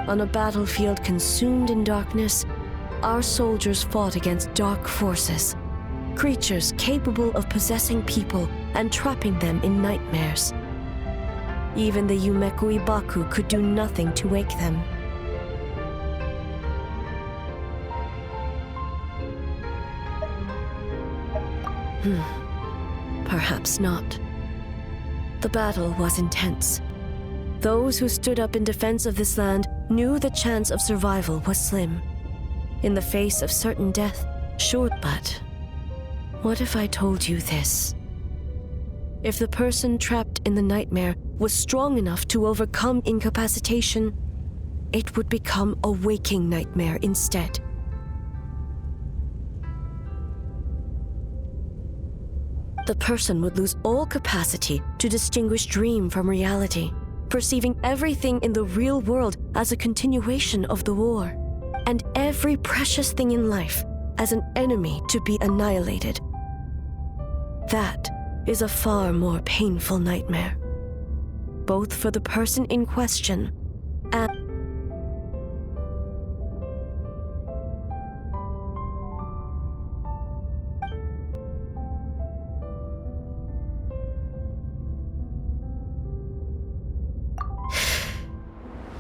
On a battlefield consumed in darkness, our soldiers fought against dark forces, creatures capable of possessing people and trapping them in nightmares. Even the Yumeku Ibaku could do nothing to wake them. Perhaps not. The battle was intense. Those who stood up in defense of this land knew the chance of survival was slim. In the face of certain death, sure, but what if I told you this? If the person trapped in the nightmare was strong enough to overcome incapacitation, it would become a waking nightmare instead. The person would lose all capacity to distinguish dream from reality, perceiving everything in the real world as a continuation of the war, and every precious thing in life as an enemy to be annihilated. That is a far more painful nightmare, both for the person in question and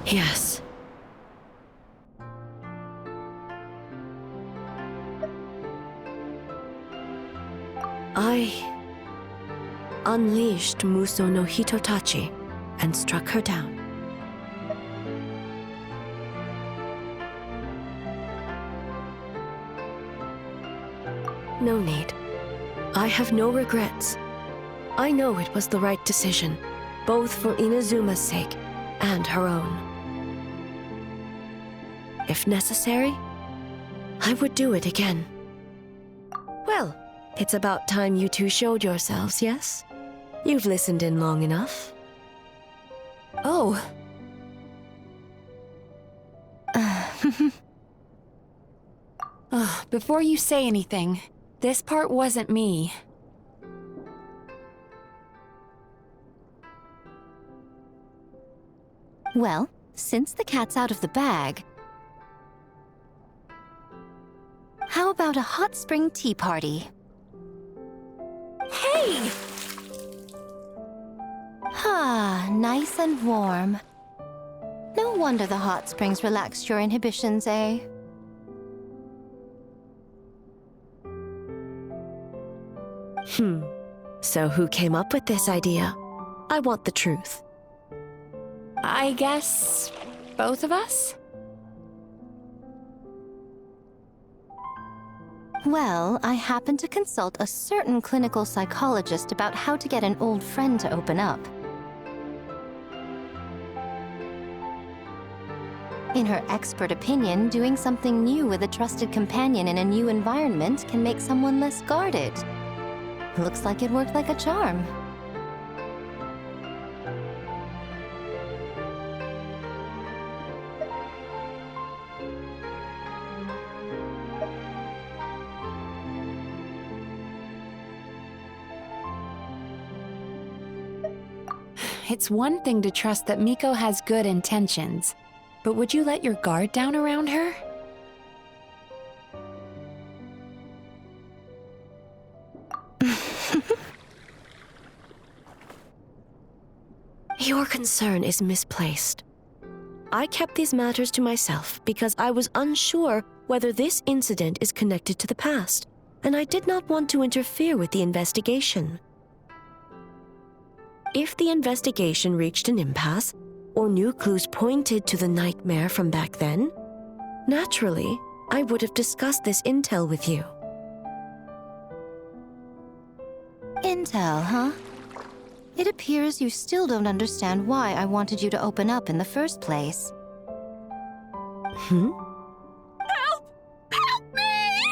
yes. I unleashed Muso no Hitotachi and struck her down. No need. I have no regrets. I know it was the right decision, both for Inazuma's sake and her own. If necessary, I would do it again. Well, it's about time you two showed yourselves, yes? You've listened in long enough. Oh. Before you say anything, this part wasn't me. Well, since the cat's out of the bag, how about a hot spring tea party? Hey! Ah, nice and warm. No wonder the hot springs relaxed your inhibitions, eh? So who came up with this idea? I want the truth. I guess both of us? Well, I happened to consult a certain clinical psychologist about how to get an old friend to open up. In her expert opinion, doing something new with a trusted companion in a new environment can make someone less guarded. Looks like it worked like a charm. It's one thing to trust that Miko has good intentions, but would you let your guard down around her? Your concern is misplaced. I kept these matters to myself because I was unsure whether this incident is connected to the past, and I did not want to interfere with the investigation. If the investigation reached an impasse, or new clues pointed to the nightmare from back then, naturally, I would have discussed this intel with you. Intel, huh? It appears you still don't understand why I wanted you to open up in the first place. Help! Help me!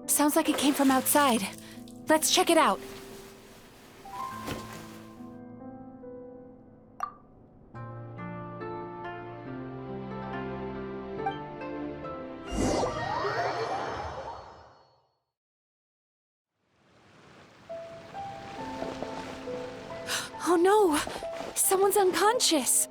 Sounds like it came from outside. Let's check it out. Oh no! Someone's unconscious!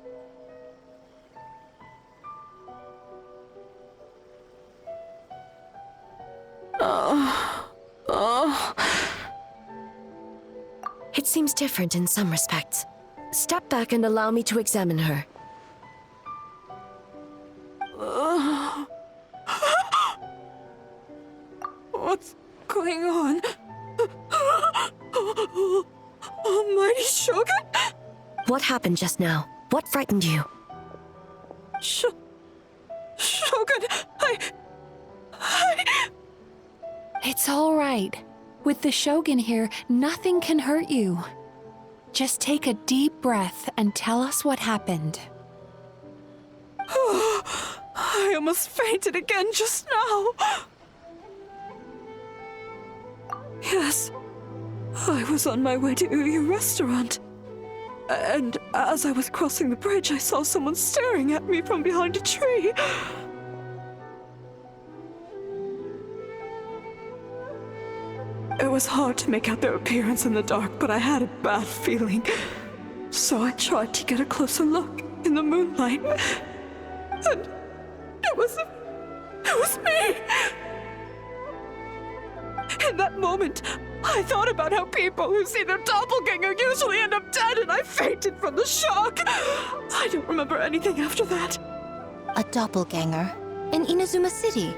seems different in some respects. Step back and allow me to examine her. What's going on? Almighty Shogun? What happened just now? What frightened you? Shogun, It's all right. With the Shogun here, nothing can hurt you. Just take a deep breath and tell us what happened. I almost fainted again just now. Yes, I was on my way to Uyu restaurant. And as I was crossing the bridge, I saw someone staring at me from behind a tree. It was hard to make out their appearance in the dark, but I had a bad feeling. So I tried to get a closer look in the moonlight. And it was me! In that moment, I thought about how people who see their doppelganger usually end up dead, and I fainted from the shock. I don't remember anything after that. A doppelganger in Inazuma City.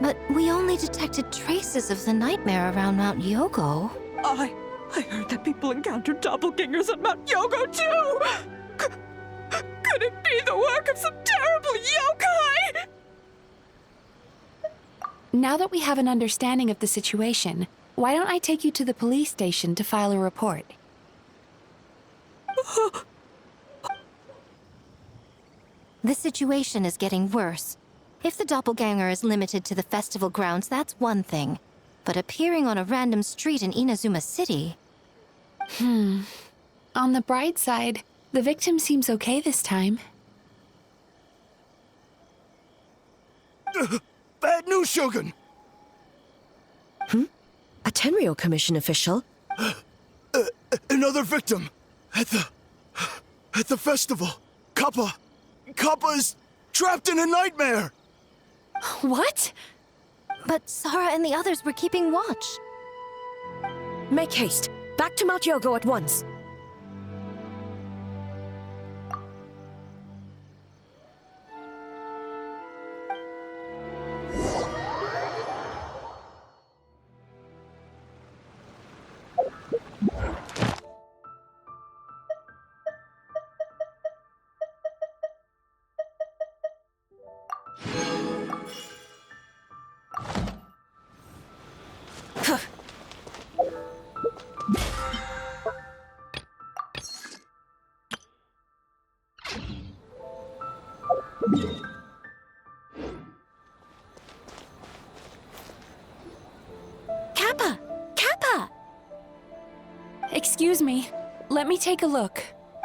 But we only detected traces of the nightmare around Mount Yogo. I heard that people encountered doppelgangers at Mount Yogo too! Could it be the work of some terrible yokai? Now that we have an understanding of the situation, why don't I take you to the police station to file a report? The situation is getting worse. If the doppelganger is limited to the festival grounds, that's one thing. But appearing on a random street in Inazuma City... On the bright side, the victim seems okay this time. Bad news, Shogun! A Tenryo Commission official? Another victim! At the festival! Kappa is trapped in a nightmare! What? But Sara and the others were keeping watch. Make haste. Back to Mount Yogo at once. Kappa! Excuse me. Let me take a look.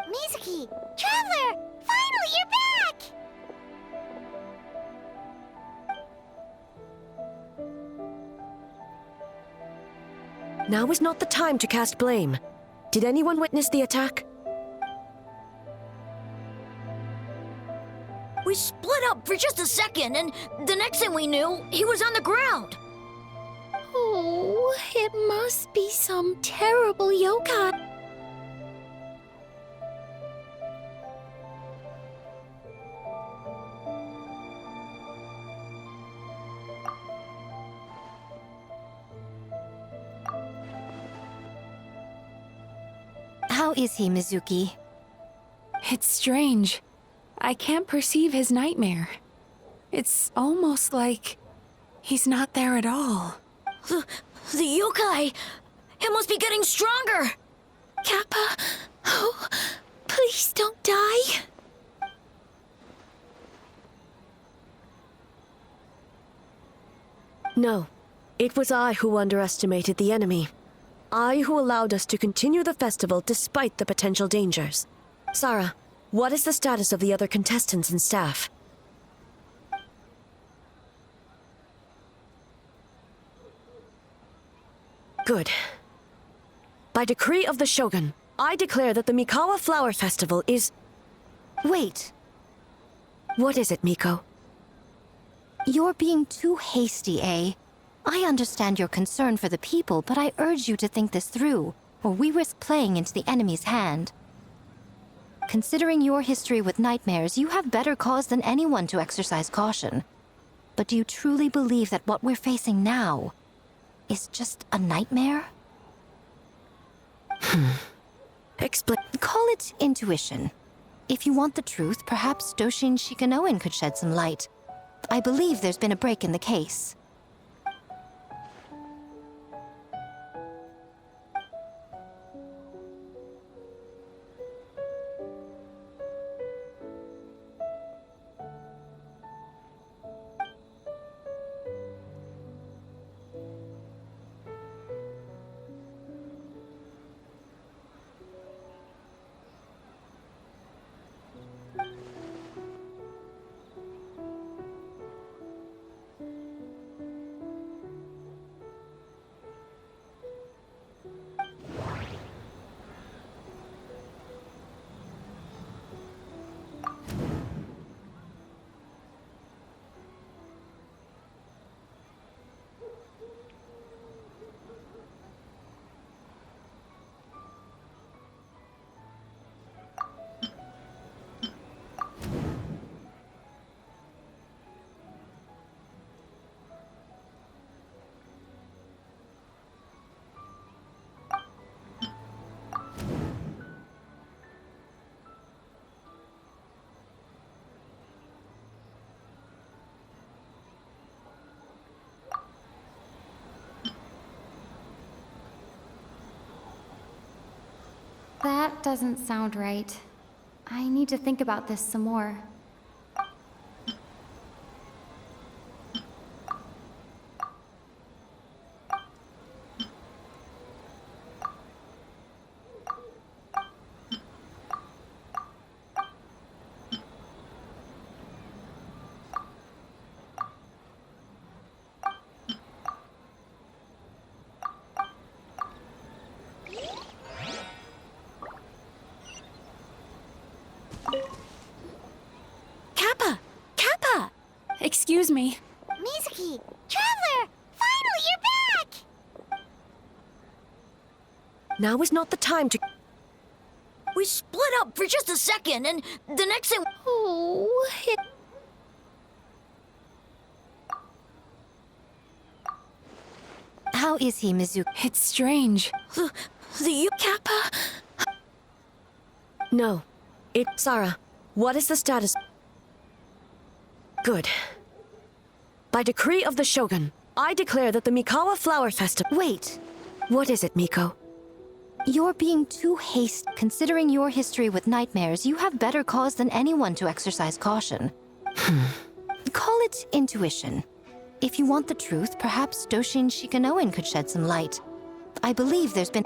Mizuki! Traveler! Finally, you're back! Now is not the time to cast blame. Did anyone witness the attack? We split up for just a second, and the next thing we knew, he was on the ground. Oh, it must be some terrible yokai. How is he, Mizuki? It's strange. I can't perceive his nightmare. It's almost like he's not there at all. The yokai! It must be getting stronger! Kappa, oh, please don't die. No. It was I who underestimated the enemy. I who allowed us to continue the festival despite the potential dangers. Sara, what is the status of the other contestants and staff? Good. By decree of the Shogun, I declare that the Mikawa Flower Festival is... Wait, What is it, Miko? you're being too hasty, eh? I understand your concern for the people, but I urge you to think this through. or we risk playing into the enemy's hand. Considering your history with nightmares, you have better cause than anyone to exercise caution. But do you truly believe that what we're facing now is just a nightmare? Explain. Call it intuition. If you want the truth, perhaps Doshin Shikanoen could shed some light. I believe there's been a break in the case. That doesn't sound right. I need to think about this some more. Excuse me. Mizuki! Traveler! Finally, you're back! Now is not the time to. We split up for just a second, and the next thing... Oh, How is he, Mizuki? It's strange. The Kappa? No. Sarah, what is the status? Good. By decree of the Shogun, I declare that the Mikawa Flower Festival... Wait, What is it, Miko? you're being too hasty. Considering your history with nightmares, you have better cause than anyone to exercise caution. Call it intuition. If you want the truth, perhaps Doshin Shikanoen could shed some light. I believe there's been...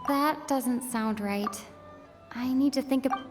That doesn't sound right. I need to think about...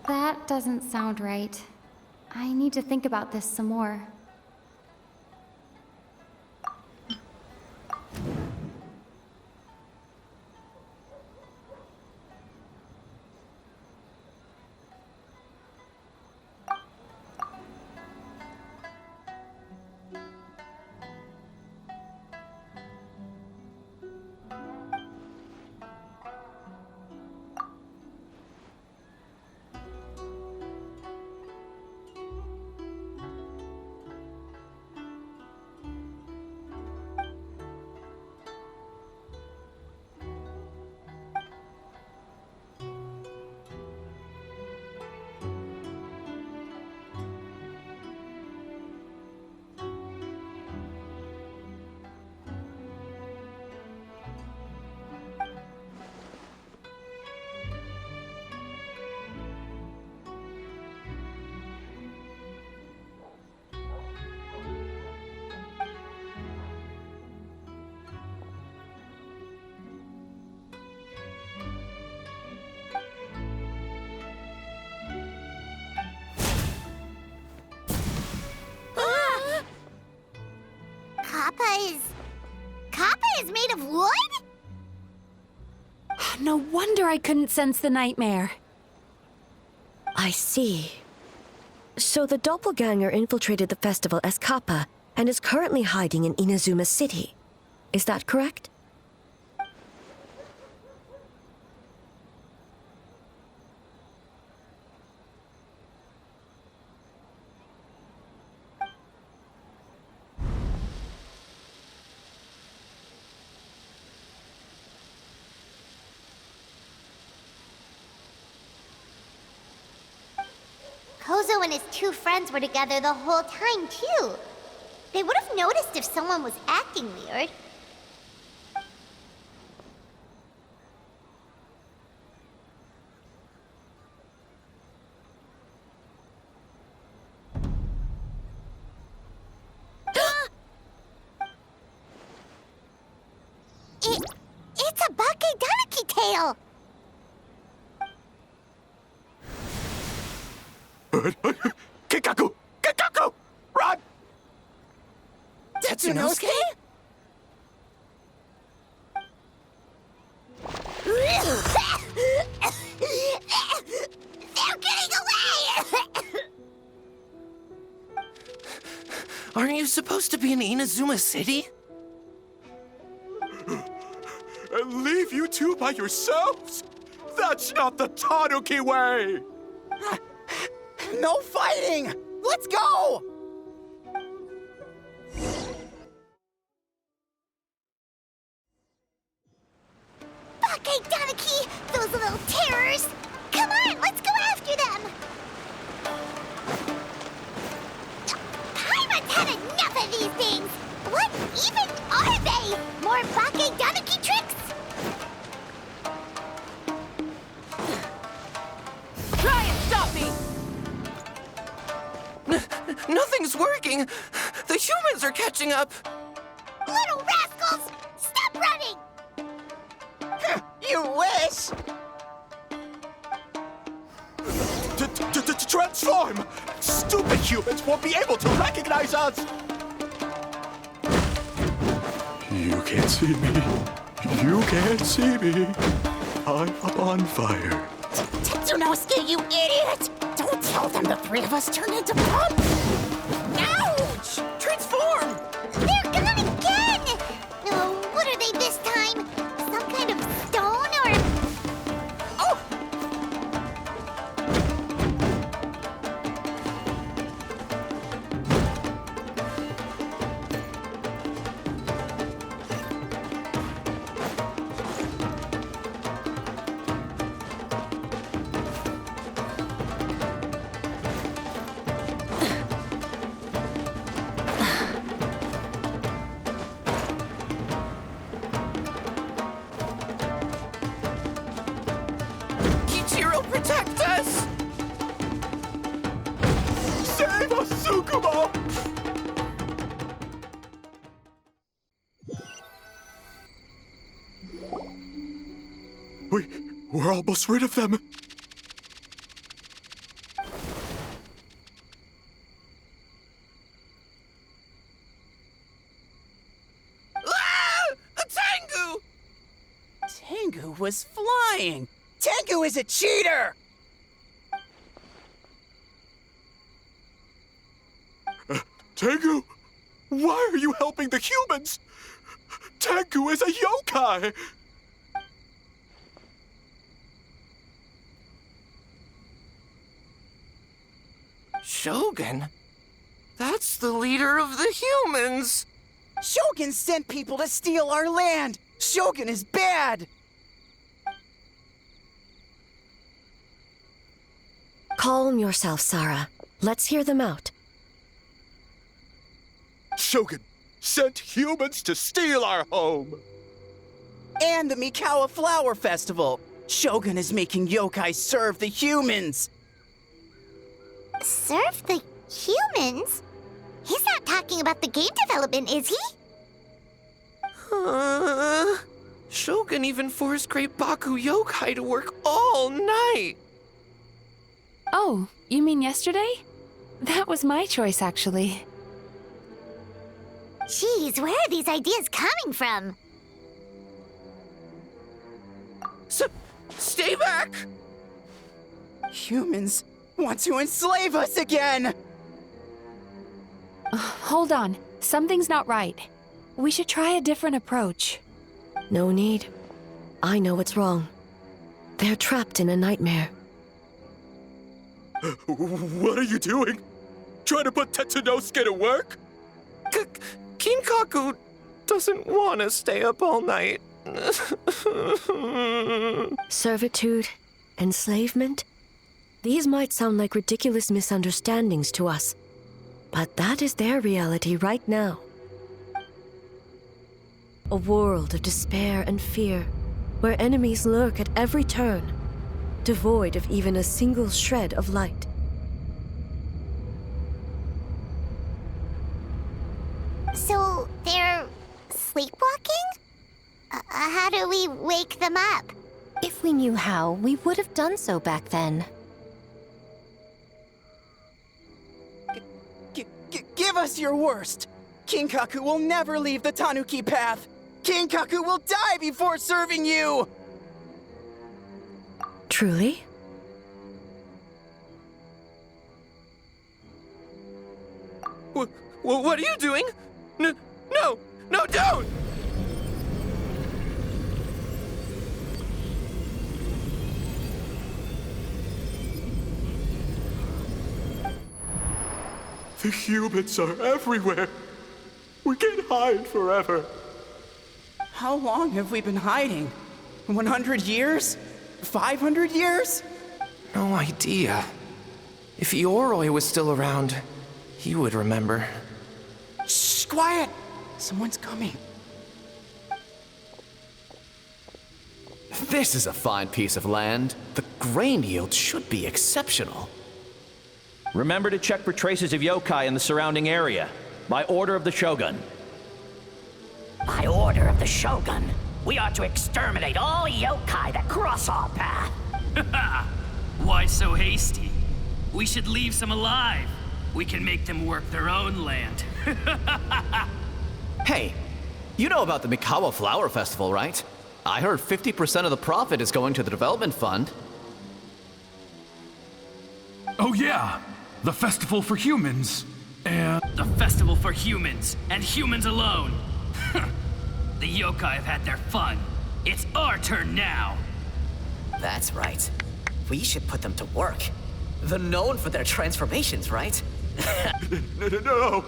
That doesn't sound right. I need to think about this some more. Kappa is made of wood? No wonder I couldn't sense the nightmare. I see. So the doppelganger infiltrated the festival as Kappa and is currently hiding in Inazuma City. Is that correct? Kozo and his two friends were together the whole time, too. They would have noticed if someone was acting weird. It's a Bakedaniki tail! Kikaku! Kikaku! Run! Tetsunosuke? They're getting away! Aren't you supposed to be in Inazuma City? And leave you two by yourselves? That's not the Tanuki way! No fighting! Let's go! Bakedaniki! Those little terrors! Come on, let's go after them! Paimon's had enough of these things! What even are they? More Bakedaniki tricks? Try and stop me! Nothing's working! The humans are catching up! Little rascals! Stop running! You wish! Transform! Stupid humans won't be able to recognize us! You can't see me. You can't see me. I'm up on fire. Tetsunosuke, you idiot! Don't tell them the three of us turned into pup! Ouch! Transform! They're gone again! Oh, what are they this time? Some kind of stone or... Oh! Protect us! Save us, Sukuma! We're almost rid of them. Kinkaku was flying! Tengu is a cheater! Tengu, why are you helping the humans? Tengu is a yokai! Shogun? That's the leader of the humans! Shogun sent people to steal our land! Shogun is bad! Calm yourself, Sarah. Let's hear them out. Shogun sent humans to steal our home! And the Mikawa Flower Festival! Shogun is making yokai serve the humans! Serve the humans? He's not talking about the game development, is he? Shogun even forced Great Baku Yokai to work all night! Oh, you mean yesterday? That was my choice, actually. Jeez, where are these ideas coming from? Stay back! Humans want to enslave us again! Hold on. Something's not right. We should try a different approach. No need. I know what's wrong. They're trapped in a nightmare. What are you doing? Trying to put Tetsunosuke to work? Kinkaku doesn't want to stay up all night. Servitude, enslavement? These might sound like ridiculous misunderstandings to us, but that is their reality right now. A world of despair and fear, where enemies lurk at every turn, devoid of even a single shred of light. So, they're sleepwalking? How do we wake them up? If we knew how, we would have done so back then. Give us your worst! Kinkaku will never leave the Tanuki path! Kinkaku will die before serving you! Truly? What are you doing? No, don't! The humans are everywhere. We can't hide forever. How long have we been hiding? 100 years? 500 years? No idea. If Ioroi was still around, he would remember. Shh, quiet! Someone's coming. This is a fine piece of land. The grain yield should be exceptional. Remember to check for traces of yokai in the surrounding area. By order of the Shogun. By order of the Shogun, we are to exterminate all yokai that cross our path. Why so hasty? We should leave some alive. We can make them work their own land. Hey, you know about the Mikawa Flower Festival, right? I heard 50% of the profit is going to the development fund. Oh yeah, the festival for humans. And the festival for humans, and humans alone. The yokai have had their fun. It's our turn now. That's right. We should put them to work. They're known for their transformations, right? No.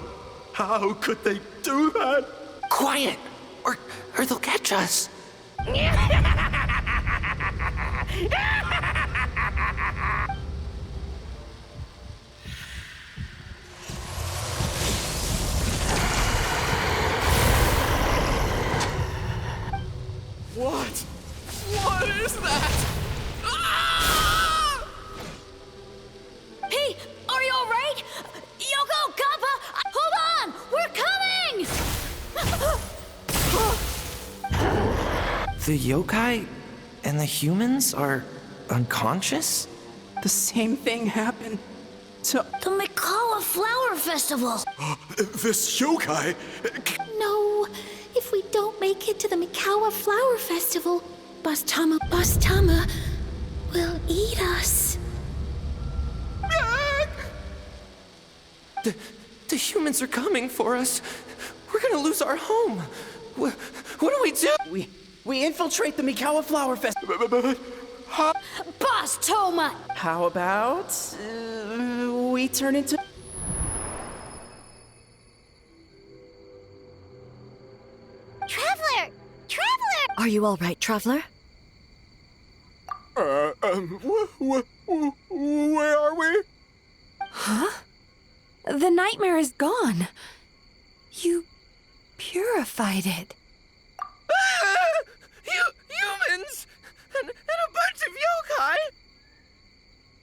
How could they do that? Quiet, or they'll catch us. What? What is that? Ah! Hey, are you alright? Yoko, Kappa, hold on! We're coming! The yokai and the humans are unconscious? The same thing happened to... The Mikawa Flower Festival! This yokai... No, if we don't make it to the Mikawa Flower Festival, Boss Tama will eat us. The humans are coming for us. We're gonna lose our home. What do we do? We infiltrate the Mikawa Flower Festival. Boss Toma! How about we turn into... Traveler! Are you all right, Traveler? Where are we? Huh? The nightmare is gone. You purified it. Humans! And a bunch of yokai!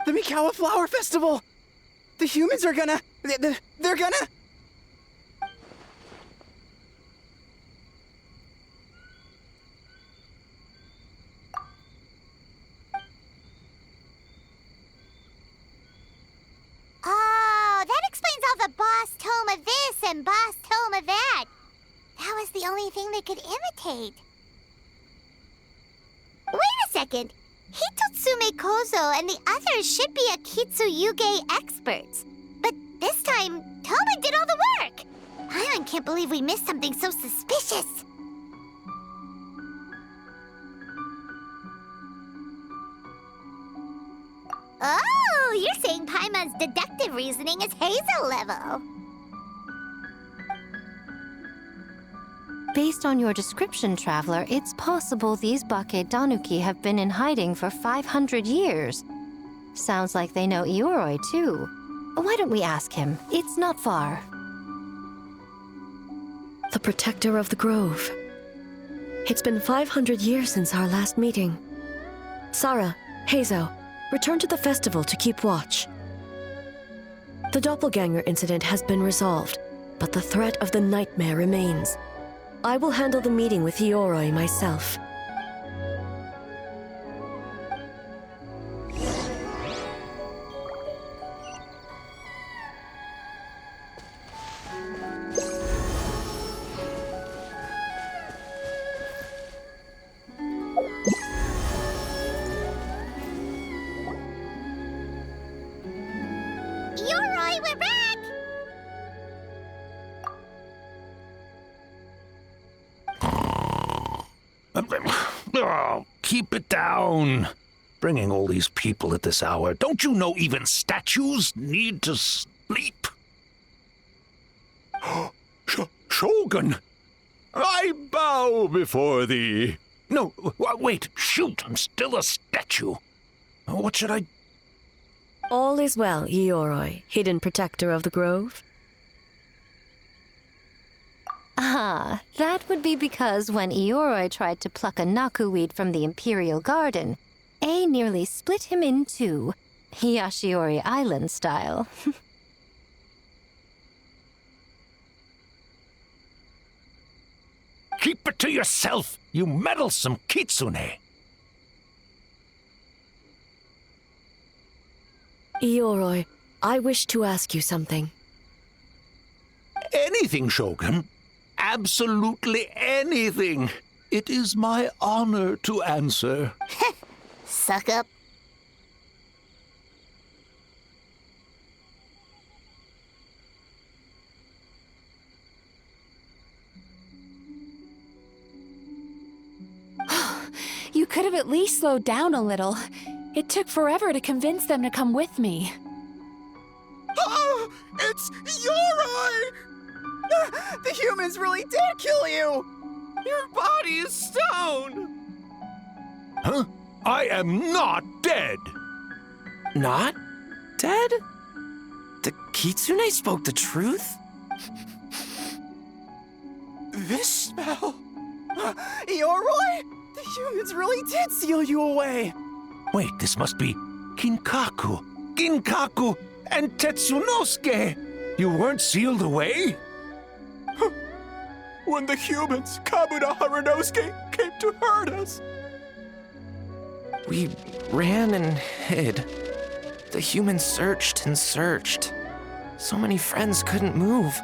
The Mikawa Flower Festival! The humans are gonna... They're gonna... Oh, that explains all the Boss Toma this and Boss Toma that. That was the only thing they could imitate. Wait a second. Hitotsume Kozo and the others should be Akitsu-yuge experts. But this time, Toma did all the work. Paimon can't believe we missed something so suspicious. Oh, you're saying Paimon's deductive reasoning is Hazel level. Based on your description, Traveler, it's possible these Bake Danuki have been in hiding for 500 years. Sounds like they know Ioroi, too. Why don't we ask him? It's not far. The protector of the grove. It's been 500 years since our last meeting. Sarah, Heizo, return to the festival to keep watch. The doppelganger incident has been resolved, but the threat of the nightmare remains. I will handle the meeting with Ioroi myself. Ioroi, we're back! Oh, keep it down. Bringing all these people at this hour. Don't you know even statues need to sleep? Shogun! I bow before thee. No, wait, shoot, I'm still a statue. What should I... All is well, Ioroi, hidden protector of the grove. Ah, that would be because when Ioroi tried to pluck a nakuweed from the Imperial Garden, A nearly split him in two, Yashiori Island style. Keep it to yourself, you meddlesome kitsune. Ioroi, I wish to ask you something. Anything, Shogun. Absolutely anything. It is my honor to answer. Suck up. You could have at least slowed down a little. It took forever to convince them to come with me. Oh, it's Ioroi! The humans really did kill you! Your body is stone! Huh? I am not dead! Not dead? The kitsune spoke the truth? This smell... Ioroi? The humans really did seal you away! Wait, this must be Kinkaku, Ginkaku, and Tetsunosuke! You weren't sealed away? When the humans, Kabuna Harunosuke, came to hurt us. We ran and hid. The humans searched and searched. So many friends couldn't move.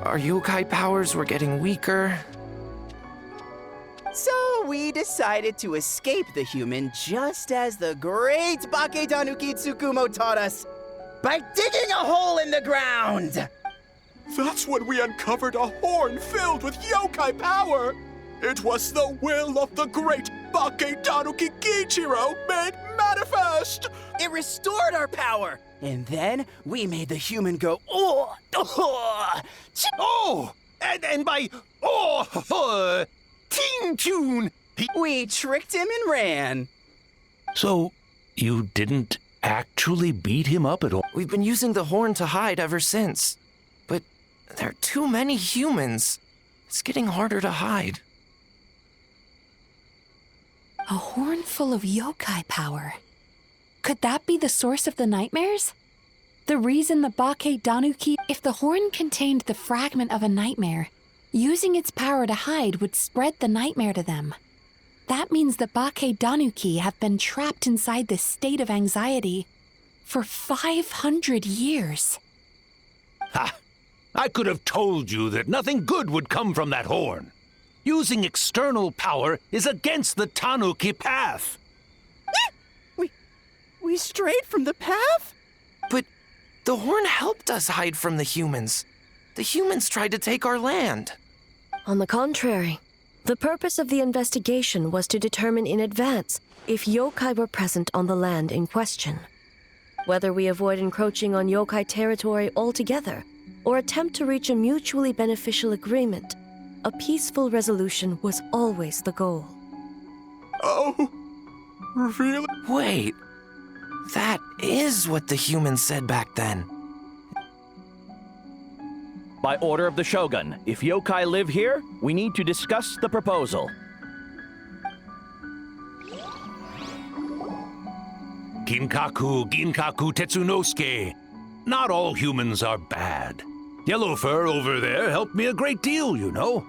Our yokai powers were getting weaker. So, we decided to escape the human just as the great Bakedanuki Tsukumo taught us, by digging a hole in the ground! That's when we uncovered a horn filled with yokai power! It was the will of the great Bakedanuki Kiichiro made manifest! It restored our power! And then we made the human go, oh, and by Teen Tune, we tricked him and ran. So, you didn't actually beat him up at all? We've been using the horn to hide ever since. But there are too many humans. It's getting harder to hide. A horn full of yokai power. Could that be the source of the nightmares? The reason the Bakedanuki... If the horn contained the fragment of a nightmare, using its power to hide would spread the nightmare to them. That means the Bakedanuki have been trapped inside this state of anxiety for 500 years. Ha! I could have told you that nothing good would come from that horn. Using external power is against the Tanuki path. We strayed from the path? But the horn helped us hide from the humans. The humans tried to take our land. On the contrary, the purpose of the investigation was to determine in advance if yokai were present on the land in question. Whether we avoid encroaching on yokai territory altogether or attempt to reach a mutually beneficial agreement, a peaceful resolution was always the goal. Oh, really? Wait, that is what the humans said back then. By order of the Shogun, if yokai live here, we need to discuss the proposal. Ginkaku Tetsunosuke. Not all humans are bad. Yellowfur over there helped me a great deal, you know.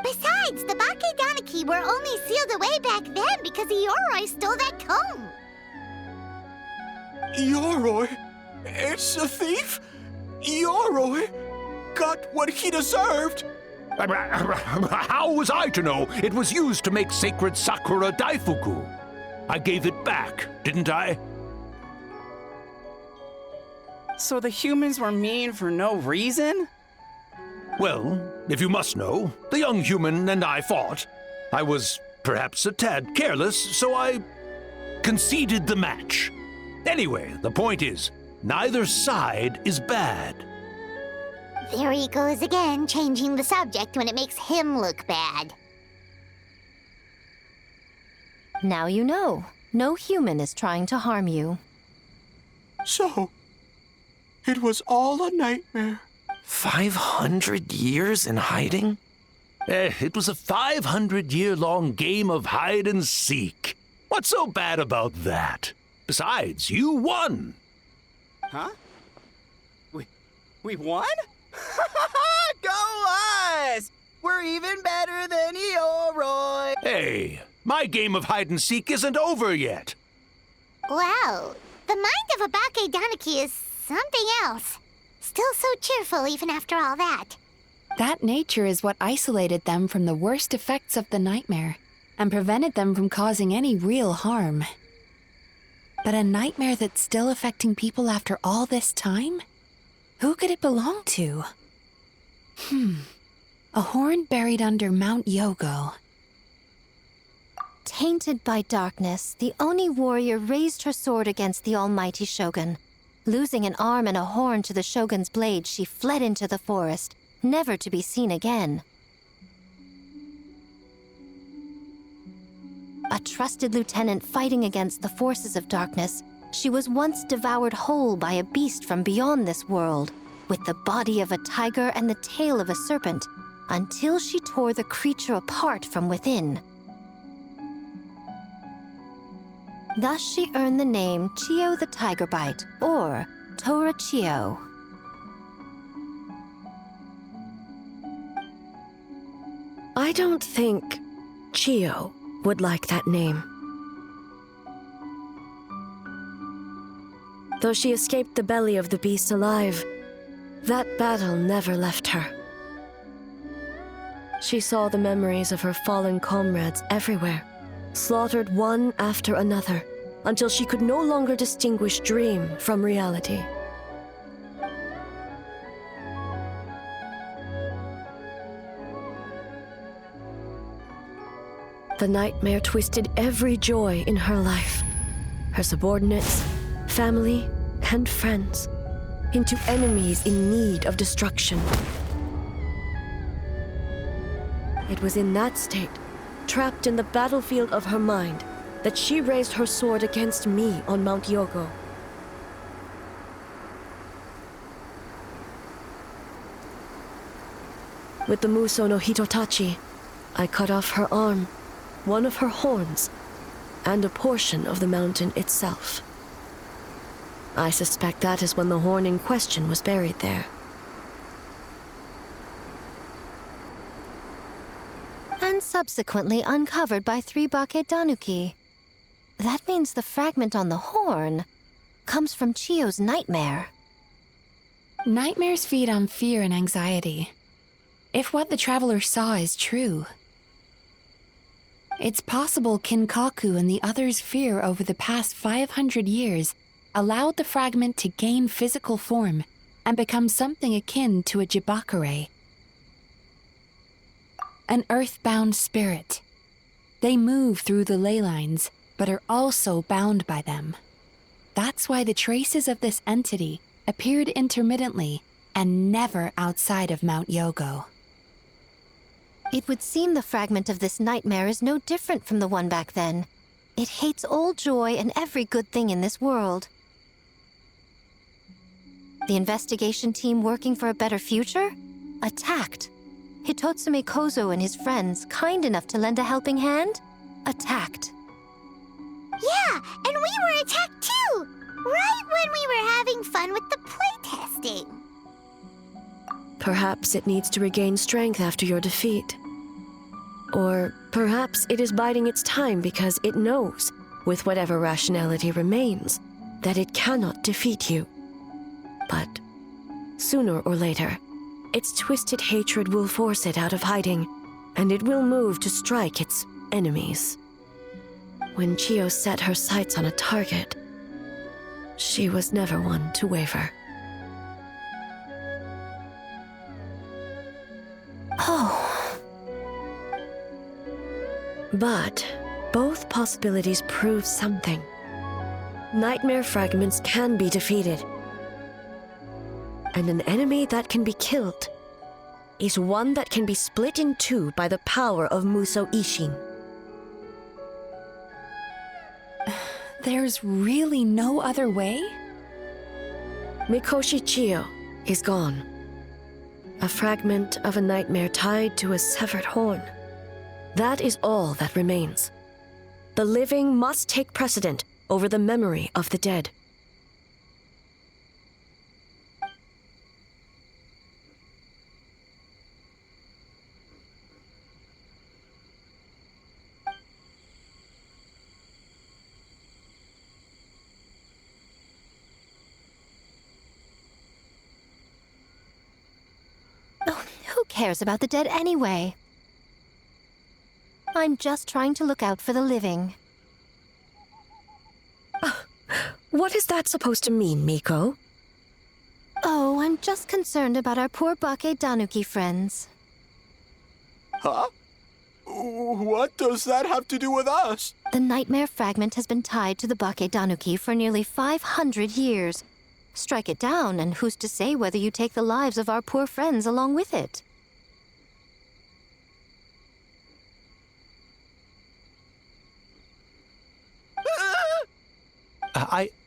Besides, the Bakedanuki were only sealed away back then because Ioroi stole that comb. Ioroi? It's a thief? Ioroi got what he deserved? How was I to know it was used to make sacred Sakura Daifuku? I gave it back, didn't I? So the humans were mean for no reason? Well, if you must know, the young human and I fought. I was perhaps a tad careless, so I conceded the match. Anyway, the point is, neither side is bad. There he goes again, changing the subject when it makes him look bad. Now you know. No human is trying to harm you. So, it was all a nightmare. 500 years in hiding? It was a 500-year-long game of hide and seek. What's so bad about that? Besides, you won. Huh? We won? Go us! We're even better than Ioroi! Hey, my game of hide and seek isn't over yet. Wow, the mind of a Bakedanuki is something else. Still so cheerful even after all that. That nature is what isolated them from the worst effects of the nightmare and prevented them from causing any real harm. But a nightmare that's still affecting people after all this time? Who could it belong to? A horn buried under Mount Yogo. Tainted by darkness, the Oni warrior raised her sword against the almighty Shogun. Losing an arm and a horn to the Shogun's blade, she fled into the forest, never to be seen again. A trusted lieutenant fighting against the forces of darkness, she was once devoured whole by a beast from beyond this world, with the body of a tiger and the tail of a serpent, until she tore the creature apart from within. Thus she earned the name Chio the Tiger Bite, or Tora Chio. I don't think Chio would like that name. Though she escaped the belly of the beast alive, that battle never left her. She saw the memories of her fallen comrades everywhere, slaughtered one after another, until she could no longer distinguish dream from reality. The nightmare twisted every joy in her life, her subordinates, family, and friends, into enemies in need of destruction. It was in that state, trapped in the battlefield of her mind, that she raised her sword against me on Mount Yogo. With the Muso no Hitotachi, I cut off her arm, one of her horns, and a portion of the mountain itself. I suspect that is when the horn in question was buried there. And subsequently uncovered by 3 Bake Danuki. That means the fragment on the horn comes from Chiyo's nightmare. Nightmares feed on fear and anxiety. If what the traveler saw is true, it's possible Kinkaku and the others' fear over the past 500 years allowed the fragment to gain physical form and become something akin to a Jibakure. An earthbound spirit. They move through the ley lines, but are also bound by them. That's why the traces of this entity appeared intermittently and never outside of Mount Yogo. It would seem the fragment of this nightmare is no different from the one back then. It hates all joy and every good thing in this world. The investigation team working for a better future? Attacked. Hitotsume Kozo and his friends, kind enough to lend a helping hand? Attacked. Yeah, and we were attacked too! Right when we were having fun with the playtesting. Perhaps it needs to regain strength after your defeat. Or perhaps it is biding its time because it knows, with whatever rationality remains, that it cannot defeat you. But sooner or later, its twisted hatred will force it out of hiding, and it will move to strike its enemies. When Chiyo set her sights on a target, she was never one to waver. Oh. But both possibilities prove something. Nightmare fragments can be defeated. And an enemy that can be killed is one that can be split in two by the power of Muso Ishin. There's really no other way? Mikoshi Chiyo is gone. A fragment of a nightmare tied to a severed horn. That is all that remains. The living must take precedent over the memory of the dead. Oh, who cares about the dead anyway? I'm just trying to look out for the living. What is that supposed to mean, Miko? Oh, I'm just concerned about our poor Bake Danuki friends. Huh? What does that have to do with us? The nightmare fragment has been tied to the Bake Danuki for nearly 500 years. Strike it down, and who's to say whether you take the lives of our poor friends along with it?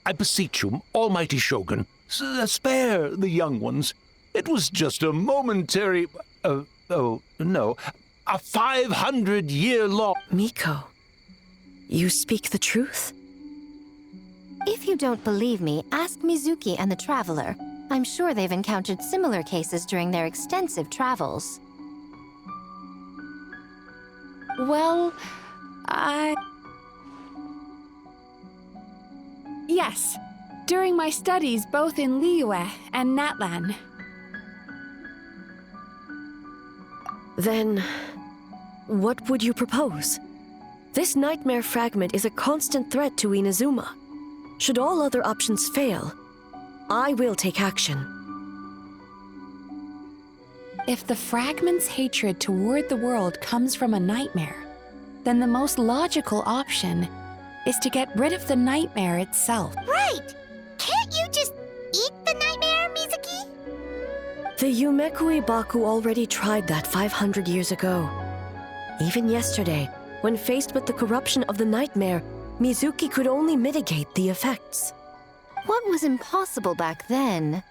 I beseech you, almighty Shogun, spare the young ones. It was just a momentary... a 500-year-long... Miko, you speak the truth? If you don't believe me, ask Mizuki and the Traveler. I'm sure they've encountered similar cases during their extensive travels. Well, Yes, during my studies both in Liyue and Natlan. Then, what would you propose? This nightmare fragment is a constant threat to Inazuma. Should all other options fail, I will take action. If the fragment's hatred toward the world comes from a nightmare, then the most logical option is to get rid of the nightmare itself. Right! Can't you just eat the nightmare, Mizuki? The Yumekui Baku already tried that 500 years ago. Even yesterday, when faced with the corruption of the nightmare, Mizuki could only mitigate the effects. What was impossible back then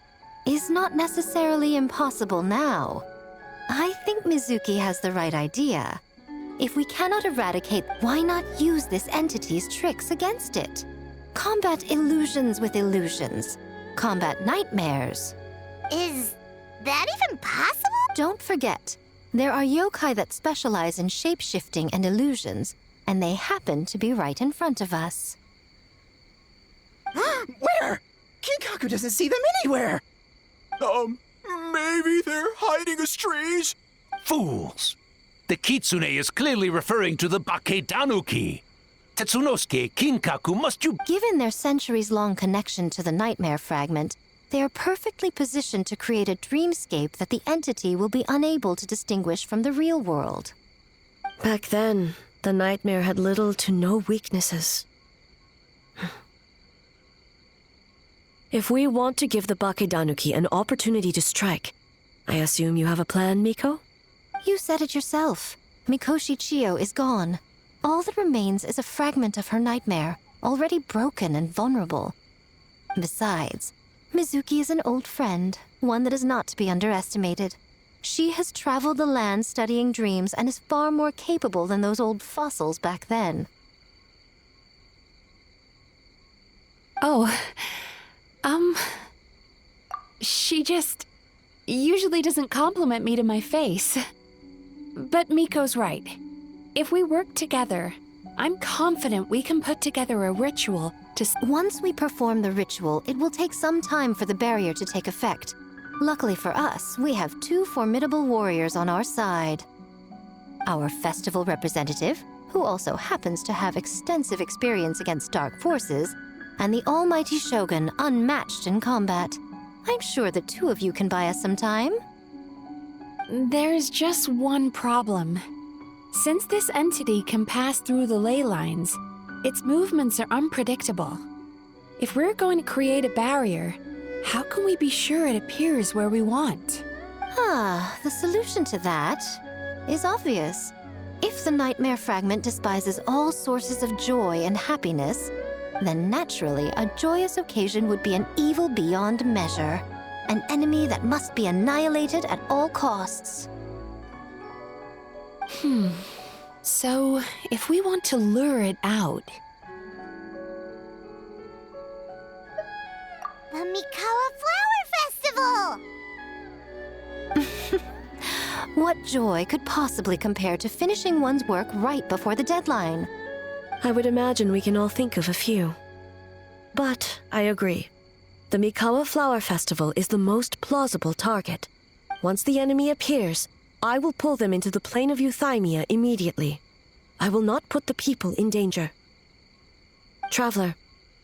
is not necessarily impossible now. I think Mizuki has the right idea. If we cannot eradicate, why not use this entity's tricks against it? Combat illusions with illusions. Combat nightmares. Is that even possible? Don't forget, there are yokai that specialize in shape-shifting and illusions, and they happen to be right in front of us. Where? Kinkaku doesn't see them anywhere! Maybe they're hiding as trees? Fools! The kitsune is clearly referring to the Bakedanuki. Tetsunosuke, Kinkaku, must you... Given their centuries-long connection to the nightmare fragment, they are perfectly positioned to create a dreamscape that the entity will be unable to distinguish from the real world. Back then, the nightmare had little to no weaknesses. If we want to give the Bakedanuki an opportunity to strike, I assume you have a plan, Miko? You said it yourself. Mikoshi Chiyo is gone. All that remains is a fragment of her nightmare, already broken and vulnerable. Besides, Mizuki is an old friend, one that is not to be underestimated. She has traveled the land studying dreams and is far more capable than those old fossils back then. Oh, she just usually doesn't compliment me to my face. But Miko's right. If we work together, I'm confident we can put together a ritual to... Once we perform the ritual, it will take some time for the barrier to take effect. Luckily for us, we have two formidable warriors on our side. Our festival representative, who also happens to have extensive experience against dark forces, and the almighty Shogun, unmatched in combat. I'm sure the two of you can buy us some time. There's just one problem. Since this entity can pass through the ley lines, its movements are unpredictable. If we're going to create a barrier, how can we be sure it appears where we want? The solution to that is obvious. If the nightmare fragment despises all sources of joy and happiness, then naturally a joyous occasion would be an evil beyond measure. An enemy that must be annihilated at all costs. So, if we want to lure it out... The Mikawa Flower Festival! What joy could possibly compare to finishing one's work right before the deadline? I would imagine we can all think of a few. But I agree. The Mikawa Flower Festival is the most plausible target. Once the enemy appears, I will pull them into the plain of Euthymia immediately. I will not put the people in danger. Traveler,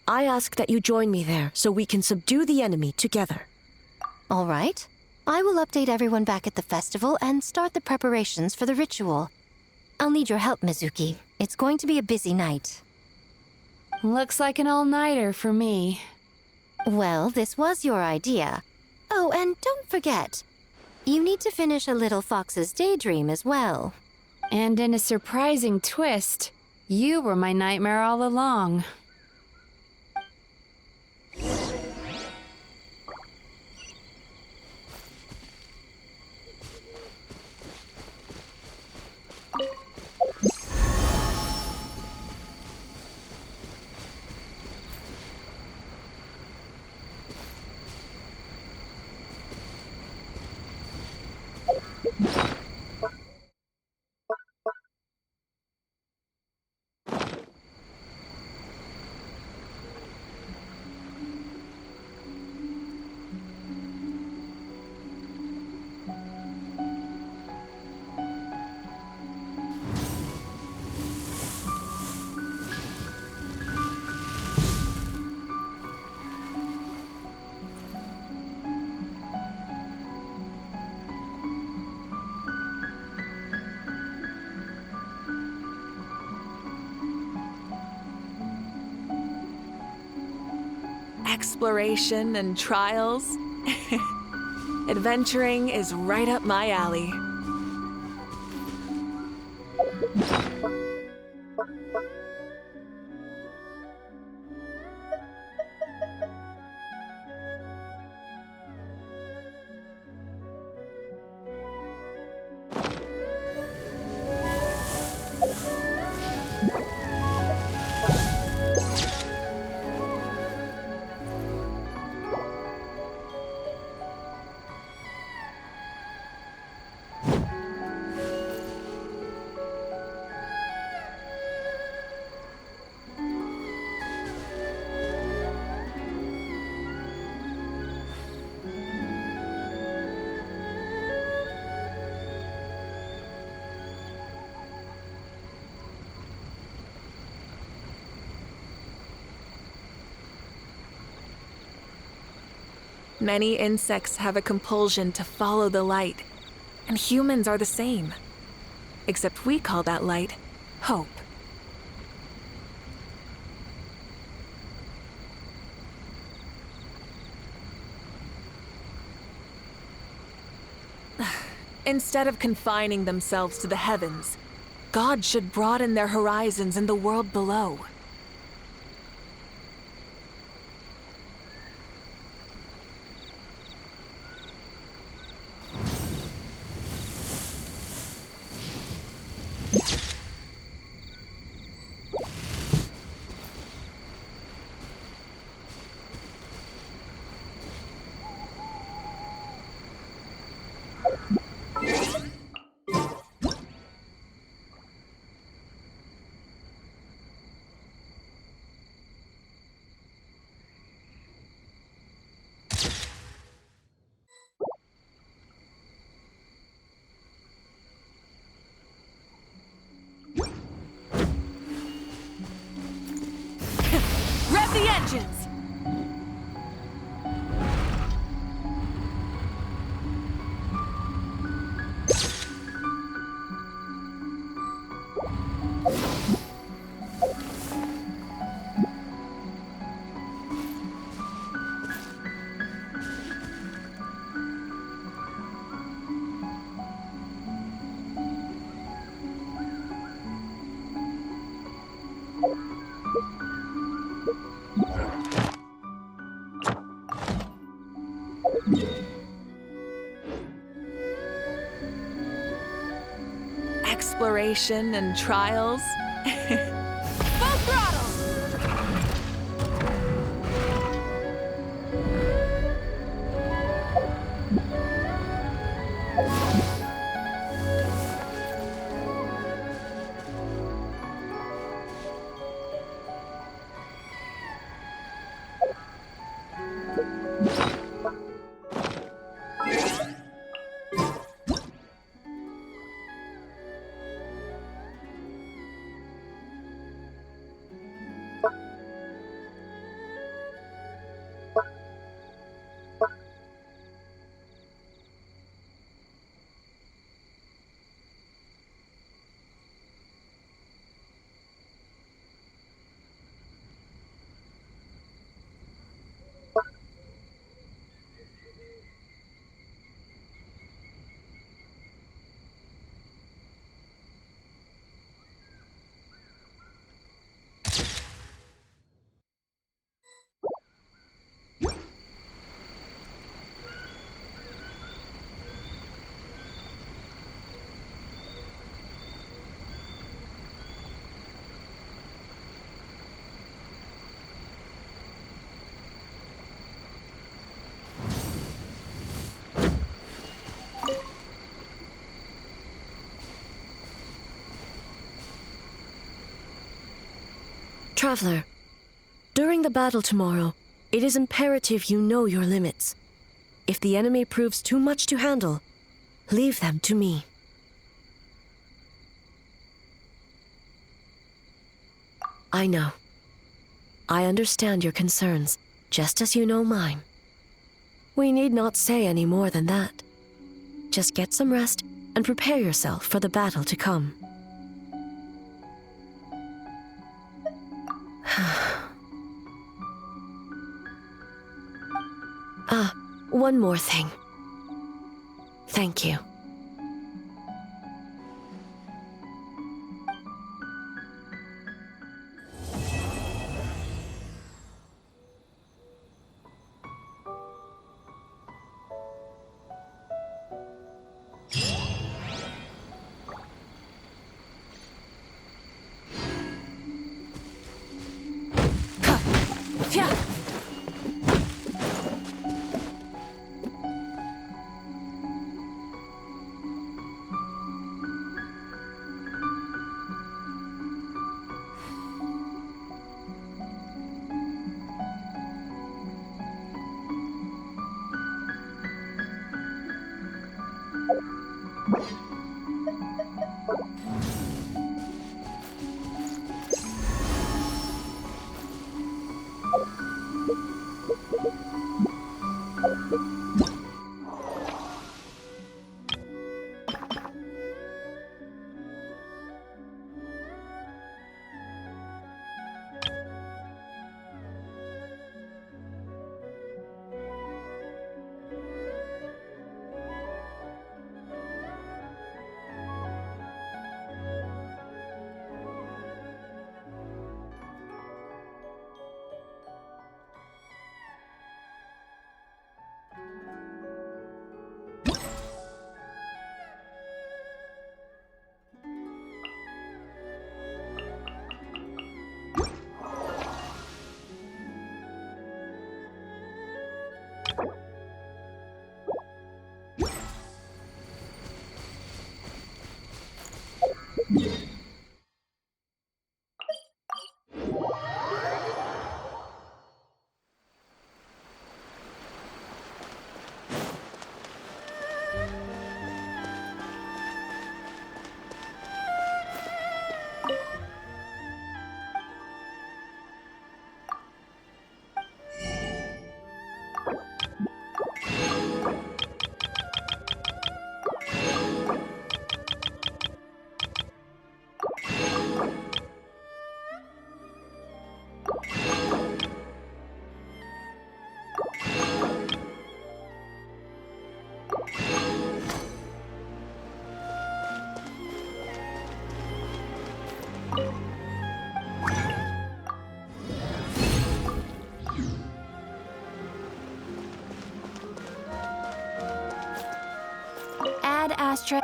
I ask that you join me there so we can subdue the enemy together. All right. I will update everyone back at the festival and start the preparations for the ritual. I'll need your help, Mizuki. It's going to be a busy night. Looks like an all-nighter for me. Well, this was your idea. Oh, and don't forget, you need to finish a little fox's daydream as well. And in a surprising twist, you were my nightmare all along. Exploration and trials. Adventuring is right up my alley. Many insects have a compulsion to follow the light, and humans are the same. Except we call that light hope. Instead of confining themselves to the heavens, God should broaden their horizons in the world below. Rev the engines! Exploration and trials. Full throttle! Traveler, during the battle tomorrow, it is imperative you know your limits. If the enemy proves too much to handle, leave them to me. I know. I understand your concerns, just as you know mine. We need not say any more than that. Just get some rest and prepare yourself for the battle to come. One more thing. Thank you. Ad Astra.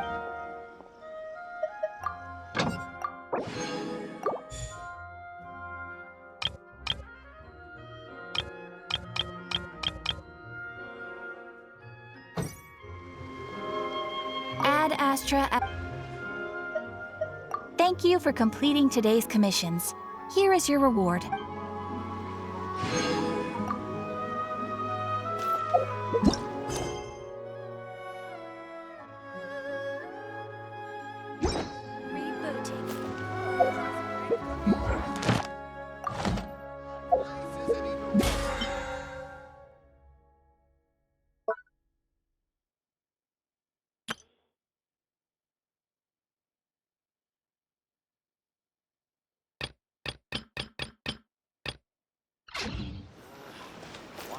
Ad Astra. Thank you for completing today's commissions. Here is your reward.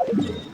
What?